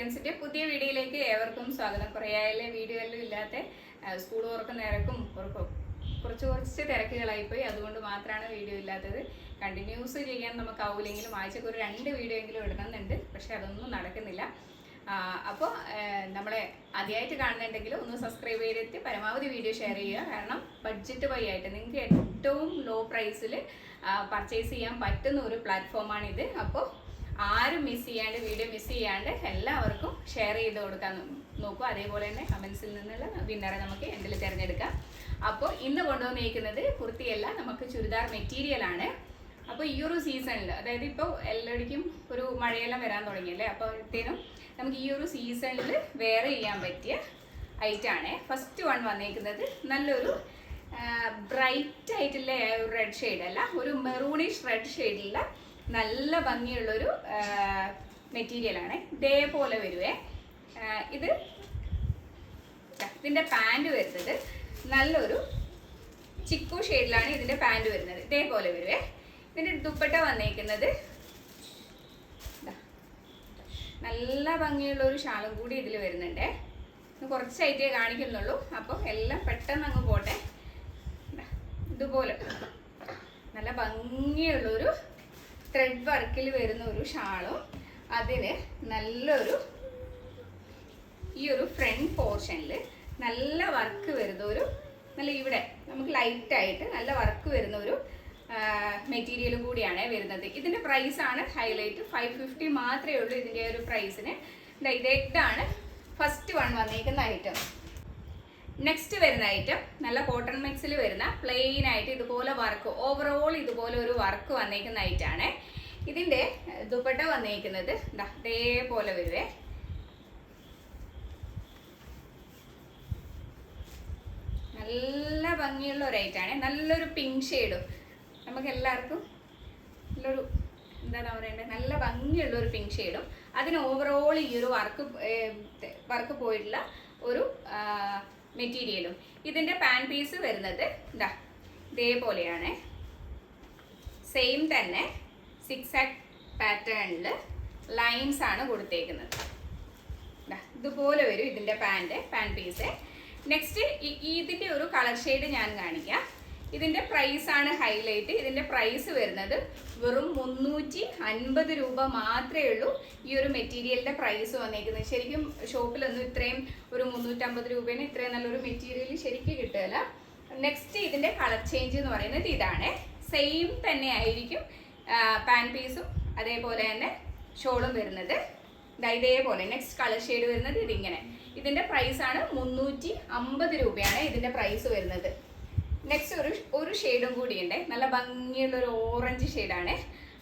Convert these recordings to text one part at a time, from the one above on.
ഐറ്റംസിന്റെ പുതിയ വീഡിയോയിലേക്ക് ഏവർക്കും സ്വാഗതം. കുറേയായാലേ വീഡിയോ എല്ലാം ഇല്ലാത്ത സ്കൂൾ തുറക്കുന്ന തിരക്കും കുറച്ച് തിരക്കുകളായിപ്പോയി. അതുകൊണ്ട് മാത്രമാണ് വീഡിയോ ഇല്ലാത്തത്. കണ്ടിന്യൂസ് ചെയ്യാൻ നമുക്കാവില്ലെങ്കിലും ആഴ്ചക്ക് ഒരു 2 വീഡിയോ എങ്കിലും എടുക്കുന്നുണ്ട്. പക്ഷെ അതൊന്നും നടക്കുന്നില്ല. അപ്പോൾ നമ്മളെ ആദ്യമായിട്ട് കാണുന്നുണ്ടെങ്കിൽ ഒന്ന് സബ്സ്ക്രൈബ് ചെയ്തിട്ട് പരമാവധി വീഡിയോ ഷെയർ ചെയ്യുക. കാരണം ബഡ്ജറ്റ് വഴി ആയിട്ട് നിങ്ങൾക്ക് ഏറ്റവും ലോ പ്രൈസിൽ പർച്ചേസ് ചെയ്യാൻ പറ്റുന്ന ഒരു പ്ലാറ്റ്ഫോമാണിത്. അപ്പോൾ ആരും വീഡിയോ മിസ് ചെയ്യാണ്ട് എല്ലാവർക്കും ഷെയർ ചെയ്ത് കൊടുക്കാൻ നോക്കുക. അതേപോലെ തന്നെ കമൻസിൽ നിന്നുള്ള വിന്നറെ നമുക്ക് എൻഡിൽ തിരഞ്ഞെടുക്കാം. അപ്പോൾ ഇന്ന് കൊണ്ടുവന്നിരിക്കുന്നത് കുർത്തിയല്ല, നമുക്ക് ചുരിദാർ മെറ്റീരിയലാണ്. അപ്പോൾ ഈ ഒരു സീസണിൽ, അതായത് ഇപ്പോൾ എല്ലായിടയ്ക്കും ഒരു മഴയെല്ലാം വരാൻ തുടങ്ങിയല്ലേ, അപ്പോഴത്തേനും നമുക്ക് ഈ ഒരു സീസണിൽ വെയർ ചെയ്യാൻ പറ്റിയ ഐറ്റമാണ്. ഫസ്റ്റ് വൺ വന്നിരിക്കുന്നത് നല്ലൊരു ബ്രൈറ്റ് ആയിട്ടുള്ള ഒരു റെഡ് ഷെയ്ഡ് അല്ല, ഒരു മെറൂണിഷ് റെഡ് ഷെയ്ഡിലുള്ള നല്ല ഭംഗിയുള്ളൊരു മെറ്റീരിയലാണ്. ഇതേപോലെ വരുവേ. ഇതിൻ്റെ പാൻറ് വരുന്നത് നല്ലൊരു ചിക്കു ഷെയ്ഡിലാണ് ഇതിൻ്റെ പാൻറ് വരുന്നത്. ഇതേപോലെ വരുവേ. ഇതിൻ്റെ ദുപ്പട്ട വന്നേക്കുന്നത് നല്ല ഭംഗിയുള്ള ഒരു ഷാളും കൂടി ഇതിൽ വരുന്നുണ്ട്. കുറച്ചായിട്ടേ കാണിക്കുന്നുള്ളൂ, അപ്പോൾ എല്ലാം പെട്ടെന്ന് അങ്ങ് പോട്ടെ. ഇതുപോലെ നല്ല ഭംഗിയുള്ളൊരു ത്രെഡ് വർക്കിൽ വരുന്ന ഒരു ഷാളും, അതിന് നല്ലൊരു ഈ ഒരു ഫ്രണ്ട് പോർഷനിൽ നല്ല വർക്ക് വരുന്ന ഒരു നല്ല ഇവിടെ നമുക്ക് ലൈറ്റായിട്ട് നല്ല വർക്ക് വരുന്ന ഒരു മെറ്റീരിയൽ കൂടിയാണ് വരുന്നത്. ഇതിൻ്റെ പ്രൈസാണ് ഹൈലൈറ്റ്. 550 മാത്രമേ ഉള്ളൂ ഇതിൻ്റെ ഒരു പ്രൈസിന്. ഇതാണ് ഫസ്റ്റ് വൺ വന്നിരിക്കുന്ന ഐറ്റം. നെക്സ്റ്റ് വരുന്ന ഐറ്റം നല്ല കോട്ടൺ മിക്സിൽ വരുന്ന പ്ലെയിൻ ആയിട്ട് ഇതുപോലെ വർക്ക്, ഓവറോൾ ഇതുപോലെ ഒരു വർക്ക് വന്നിരിക്കുന്ന ഐറ്റാണ്. ഇതിൻ്റെ ദുപ്പട്ട വന്നിരിക്കുന്നത് ഇതേപോലെ വരുവേ. നല്ല ഭംഗിയുള്ള ഒരു ഐറ്റാണ്. നല്ലൊരു പിങ്ക് ഷെയ്ഡും, നമുക്ക് എല്ലാവർക്കും നല്ലൊരു എന്താണ് പറയേണ്ടത്, നല്ല ഭംഗിയുള്ള ഒരു പിങ്ക് ഷെയ്ഡും, അതിന് ഓവറോൾ ഈ ഒരു വർക്ക് പോയിട്ടുള്ള ഒരു മെറ്റീരിയലും. ഇതിൻ്റെ പാൻ പീസ് വരുന്നത് ഇതേപോലെയാണ്. സെയിം തന്നെ 6 പാറ്റേണിൽ ലൈൻസ് ആണ് കൊടുത്തേക്കുന്നത്. ഇതുപോലെ വരും ഇതിൻ്റെ പാൻ പീസ്. നെക്സ്റ്റ് ഇതിൻ്റെ ഒരു കളർ ഷെയ്ഡ് ഞാൻ കാണിക്കാം. ഇതിൻ്റെ പ്രൈസാണ് ഹൈലൈറ്റ്. ഇതിൻ്റെ പ്രൈസ് വരുന്നത് വെറും 350 രൂപ മാത്രമേ ഉള്ളൂ. ഈ ഒരു മെറ്റീരിയലിൻ്റെ പ്രൈസ് വന്നേക്കുന്നത്. ശരിക്കും ഷോപ്പിലൊന്നും ഇത്രയും ഒരു 350 രൂപേന് ഇത്രയും നല്ലൊരു മെറ്റീരിയൽ ശരിക്കും കിട്ടുകയില്ല. നെക്സ്റ്റ് ഇതിൻ്റെ കളർ ചേഞ്ച് എന്ന് പറയുന്നത് ഇതാണ്. സെയിം തന്നെ ആയിരിക്കും പാൻ പീസും അതേപോലെ തന്നെ ഷോളും വരുന്നത്. ഇതേപോലെ നെക്സ്റ്റ് കളർ ഷെയ്ഡ് വരുന്നത് ഇതിങ്ങനെ. ഇതിൻ്റെ പ്രൈസാണ് 350 രൂപയാണ് ഇതിൻ്റെ പ്രൈസ് വരുന്നത്. നെക്സ്റ്റ് ഒരു ഷെയ്ഡും കൂടിയുണ്ട്. നല്ല ഭംഗിയുള്ളൊരു ഓറഞ്ച് ഷെയ്ഡാണ്.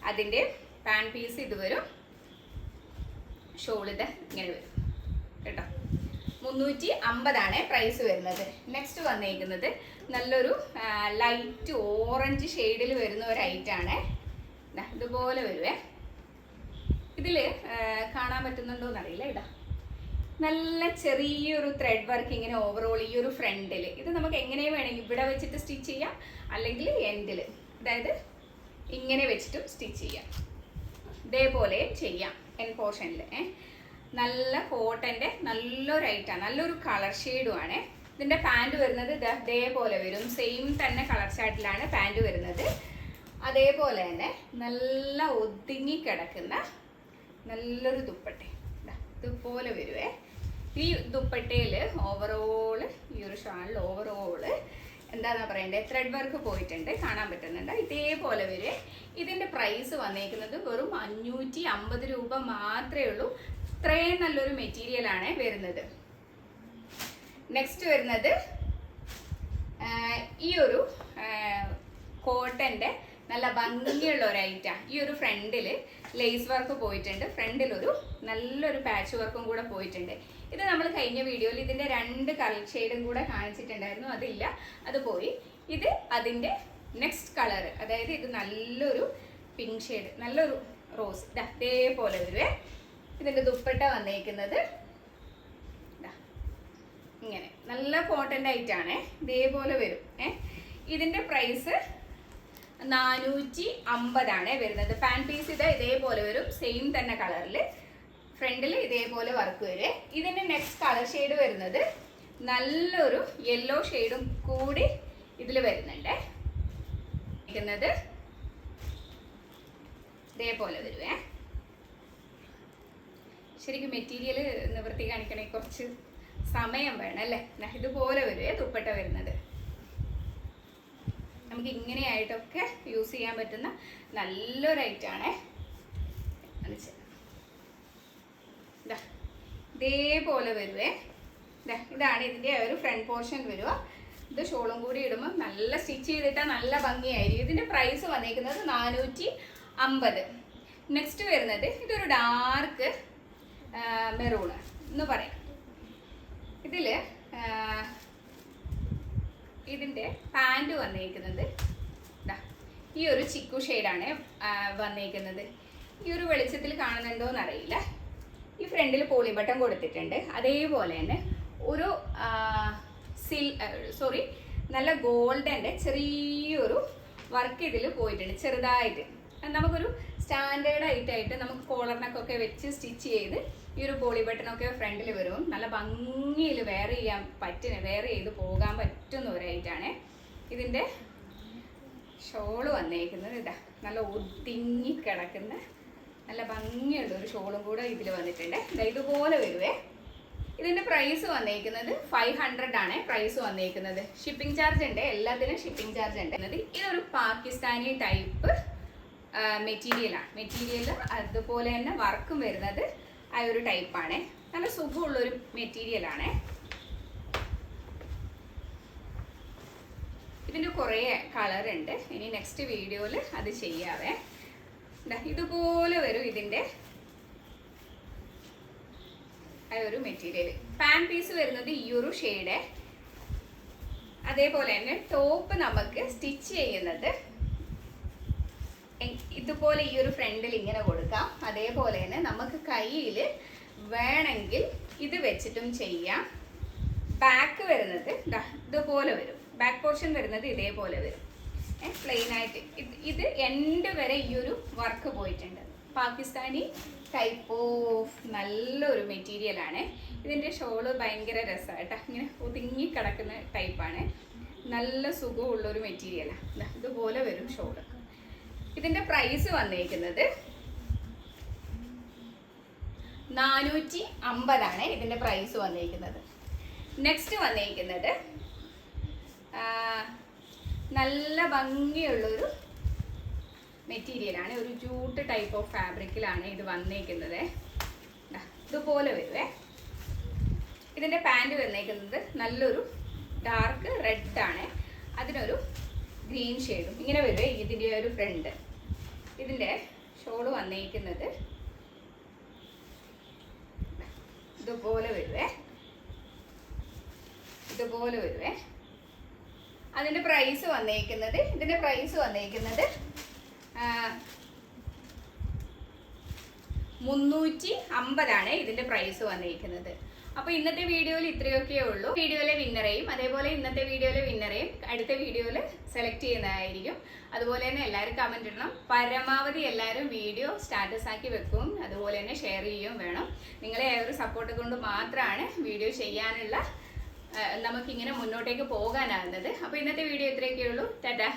അതിൻ്റെ പാൻ പീസ് ഇത് വരും, ഷോൾ ഇത് ഇങ്ങനെ വരും കേട്ടോ. 350 പ്രൈസ് വരുന്നത്. നെക്സ്റ്റ് വന്നിരിക്കുന്നത് നല്ലൊരു ലൈറ്റ് ഓറഞ്ച് ഷെയ്ഡിൽ വരുന്ന ഒരു ഐറ്റാണ്. ഇതുപോലെ വരുവേ. ഇതിൽ കാണാൻ പറ്റുന്നുണ്ടോ എന്നറിയില്ല. നല്ല ചെറിയൊരു ത്രെഡ് വർക്ക് ഇങ്ങനെ ഓവറോൾ ഈ ഒരു ഫ്രണ്ടിൽ. ഇത് നമുക്ക് എങ്ങനെ വേണമെങ്കിൽ ഇവിടെ വെച്ചിട്ട് സ്റ്റിച്ച് ചെയ്യാം, അല്ലെങ്കിൽ എൻഡിൽ, അതായത് ഇങ്ങനെ വെച്ചിട്ടും സ്റ്റിച്ച് ചെയ്യാം. ഇതേപോലെ ചെയ്യാം എൻ പോർഷനിൽ. നല്ല കോട്ടൻ്റെ നല്ലൊരു ഐറ്റാണ്, നല്ലൊരു കളർ ഷെയ്ഡുമാണ്. ഇതിൻ്റെ പാൻറ് വരുന്നത് ഇതേപോലെ വരും. സെയിം തന്നെ കളർ ചാർട്ടിലാണ് പാൻറ് വരുന്നത്. അതേപോലെ തന്നെ നല്ല ഒതുങ്ങി കിടക്കുന്ന നല്ലൊരു ദുപ്പട്ട ഇതുപോലെ വരുവേ. ഈ ദുപ്പട്ടയിൽ ഓവറോള്, ഈ ഒരു ഷാളിൽ ഓവറോള് എന്താണെന്ന് പറയണ്ടേ, ത്രെഡ് വർക്ക് പോയിട്ടുണ്ട്, കാണാൻ പറ്റുന്നുണ്ട്. ഇതേപോലെ വരെ. ഇതിൻ്റെ പ്രൈസ് വന്നേക്കുന്നത് വെറും 550 രൂപ മാത്രമേ ഉള്ളൂ. ഇത്രയും നല്ലൊരു മെറ്റീരിയലാണ് വരുന്നത്. നെക്സ്റ്റ് വരുന്നത് ഈ ഒരു കോട്ടൻ്റെ നല്ല ഭംഗിയുള്ള ഒരു ഐറ്റം. ഈ ഒരു ഫ്രണ്ടിൽ ലേസ് വർക്ക് പോയിട്ടുണ്ട്, ഫ്രണ്ടിലൊരു നല്ലൊരു പാച്ച് വർക്കും കൂടെ പോയിട്ടുണ്ട്. ഇത് നമ്മൾ കഴിഞ്ഞ വീഡിയോയിൽ ഇതിൻ്റെ 2 കളർ ഷെയ്ഡും കൂടെ കാണിച്ചിട്ടുണ്ടായിരുന്നു, അതില്ല, അത് പോയി. ഇത് അതിൻ്റെ നെക്സ്റ്റ് കളർ, അതായത് ഇത് നല്ലൊരു പിങ്ക് ഷെയ്ഡ്, നല്ലൊരു റോസ് ഇതേപോലെ വരുവേ. ഇതിൻ്റെ ദുപ്പട്ട വന്നേക്കുന്നത് ഇങ്ങനെ നല്ല കോട്ടൻ്റെ ഐറ്റാണ്. ഇതേപോലെ വരും. ഇതിൻ്റെ പ്രൈസ് 450 വരുന്നത്. പാൻ പീസ് ഇതേപോലെ വരും, സെയിം തന്നെ കളറിൽ. ഫ്രണ്ടിൽ ഇതേപോലെ വർക്ക് വരും. ഇതിന്റെ നെക്സ്റ്റ് കളർ ഷെയ്ഡ് വരുന്നത് നല്ലൊരു യെല്ലോ ഷെയ്ഡും കൂടി ഇതിൽ വരുന്നുണ്ട്. ഇതേപോലെ വരുവേ. ശരിക്കും മെറ്റീരിയൽ നിവൃത്തി കാണിക്കണേ കുറച്ച് സമയം വേണം അല്ലേ. ഇതുപോലെ വരുവേ ദുപ്പട്ട വരുന്നത്. നമുക്ക് ഇങ്ങനെയായിട്ടൊക്കെ യൂസ് ചെയ്യാൻ പറ്റുന്ന നല്ലൊരു ഐറ്റാണേ. ഇതേപോലെ വരുവേ. ഇതാണ് ഇതിൻ്റെ ഒരു ഫ്രണ്ട് പോർഷൻ വരിക. ഇത് ഷോളും കൂടി ഇടുമ്പോൾ നല്ല സ്റ്റിച്ച് ചെയ്തിട്ടാൽ നല്ല ഭംഗിയായിരിക്കും. ഇതിൻ്റെ പ്രൈസ് വന്നിരിക്കുന്നത് 450. നെക്സ്റ്റ് വരുന്നത് ഇതൊരു ഡാർക്ക് മെറൂണ് എന്ന് പറയാം. ഇതിൻ്റെ പാൻറ് വന്നിരിക്കുന്നത് ഈ ഒരു ചിക്കു ഷെയ്ഡാണ് വന്നിരിക്കുന്നത്. ഈ ഒരു വെളിച്ചത്തിൽ കാണുന്നുണ്ടോയെന്ന് അറിയില്ല. ഈ ഫ്രണ്ടിൽ പോളി ബട്ടൺ കൊടുത്തിട്ടുണ്ട്. അതേപോലെ തന്നെ ഒരു നല്ല ഗോൾഡൻ്റെ ചെറിയൊരു വർക്ക് ഇതിൽ പോയിട്ടുണ്ട് ചെറുതായിട്ട്. നമുക്കൊരു സ്റ്റാൻഡേർഡ് ആയിട്ട് നമുക്ക് കോളറിനൊക്കെ വെച്ച് സ്റ്റിച്ച് ചെയ്ത് ഈ ഒരു പോളി ബട്ടണൊക്കെ ഫ്രണ്ടിൽ വരും. നല്ല ഭംഗിയിൽ വെയർ ചെയ്ത് പോകാൻ പറ്റുന്ന ഒരു ഐറ്റാണ്. ഇതിൻ്റെ ഷോള് വന്നേക്കുന്നത് നല്ല ഒതുങ്ങി കിടക്കുന്ന നല്ല ഭംഗിയുള്ള ഒരു ഷോളും കൂടെ ഇതിൽ വന്നിട്ടുണ്ട്. ഇതുപോലെ വരുവേ. ഇതിൻ്റെ പ്രൈസ് വന്നേക്കുന്നത് 500 ആണ് പ്രൈസ് വന്നേക്കുന്നത്. ഷിപ്പിംഗ് ചാർജ് ഉണ്ട്, എല്ലാത്തിനും ഷിപ്പിംഗ് ചാർജ് ഉണ്ട്. ഇതൊരു പാകിസ്ഥാനി ടൈപ്പ് മെറ്റീരിയൽ അതുപോലെ തന്നെ വർക്കും വരുന്നത് ആ ഒരു ടൈപ്പാണ്. നല്ല സുഖമുള്ളൊരു മെറ്റീരിയലാണ്. ഇതിൻ്റെ കുറേ കളറുണ്ട്. ഇനി നെക്സ്റ്റ് വീഡിയോയിൽ അത് ചെയ്യാവേ. ഇതുപോലെ വരും ഇതിൻ്റെ ആ ഒരു മെറ്റീരിയൽ. പാൻ പീസ് വരുന്നത് ഈ ഒരു ഷെയ്ഡ്. അതേപോലെ തന്നെ ടോപ്പ് നമുക്ക് സ്റ്റിച്ച് ചെയ്യുന്നത് ഇതുപോലെ ഈ ഒരു ഫ്രണ്ടിൽ ഇങ്ങനെ കൊടുക്കാം. അതേപോലെ തന്നെ നമുക്ക് കയ്യിൽ വേണമെങ്കിൽ ഇത് വെച്ചിട്ടും ചെയ്യാം. ബാക്ക് വരുന്നത് ഇതുപോലെ വരും. ബാക്ക് പോർഷൻ വരുന്നത് ഇതേപോലെ വരും. പ്ലെയിൻ ആയിട്ട് ഇത് എൻഡ് വരെ ഈ ഒരു വർക്ക് പോയിട്ടുണ്ട്. പാകിസ്ഥാനി ടൈപ്പ് ഓഫ് നല്ലൊരു മെറ്റീരിയലാണ്. ഇതിൻ്റെ ഷോള് ഭയങ്കര രസമായിട്ടാ. ഇങ്ങനെ ഒതുങ്ങി കിടക്കുന്ന ടൈപ്പാണ്. നല്ല സുഖമുള്ളൊരു മെറ്റീരിയലാണ്. ഇതുപോലെ വരും ഷോള്. ഇതിൻ്റെ പ്രൈസ് വന്നേക്കുന്നത് 450 ആണ് ഇതിൻ്റെ പ്രൈസ് വന്നേക്കുന്നത്. നെക്സ്റ്റ് വന്നേക്കുന്നത് നല്ല ഭംഗിയുള്ളൊരു മെറ്റീരിയലാണ്. ഒരു ജൂട്ട് ടൈപ്പ് ഓഫ് ഫാബ്രിക്കിലാണ് ഇത് വന്നേക്കുന്നത്. ഇതുപോലെ വരുവേ. ഇതിൻ്റെ പാൻറ് വന്നേക്കുന്നത് നല്ലൊരു ഡാർക്ക് റെഡാണ്. അതിനൊരു ഗ്രീൻ ഷെയ്ഡും ഇങ്ങനെ വരുവേ. ഇതിൻ്റെ ഒരു ഫ്രണ്ട്. ഇതിൻ്റെ ഷോള് വന്നേക്കുന്നത് ഇതുപോലെ വരുവേ. അതിൻ്റെ പ്രൈസ് വന്നേക്കുന്നത് 350 ആണ് ഇതിൻ്റെ പ്രൈസ് വന്നേക്കുന്നത്. അപ്പോൾ ഇന്നത്തെ വീഡിയോയിൽ ഇത്രയൊക്കെയേ ഉള്ളൂ. വീഡിയോയിലെ വിന്നറേയും അതേപോലെ ഇന്നത്തെ വീഡിയോയിലെ വിന്നറേയും അടുത്ത വീഡിയോയിൽ സെലക്ട് ചെയ്യുന്നതായിരിക്കും. അതുപോലെ തന്നെ എല്ലാവരും കമൻറ്റ് ഇടണം. പരമാവധി എല്ലാവരും വീഡിയോ സ്റ്റാറ്റസ് ആക്കി വെക്കും. അതുപോലെ തന്നെ ഷെയർ ചെയ്യുകയും വേണം. നിങ്ങളെ ഒരു സപ്പോർട്ട് കൊണ്ട് മാത്രമാണ് വീഡിയോ ചെയ്യാനുള്ള നമുക്കിങ്ങനെ മുന്നോട്ടേക്ക് പോകാനാകുന്നത്. അപ്പോൾ ഇന്നത്തെ വീഡിയോ ഇത്രയൊക്കെയേ ഉള്ളൂ. ടാറ്റാ.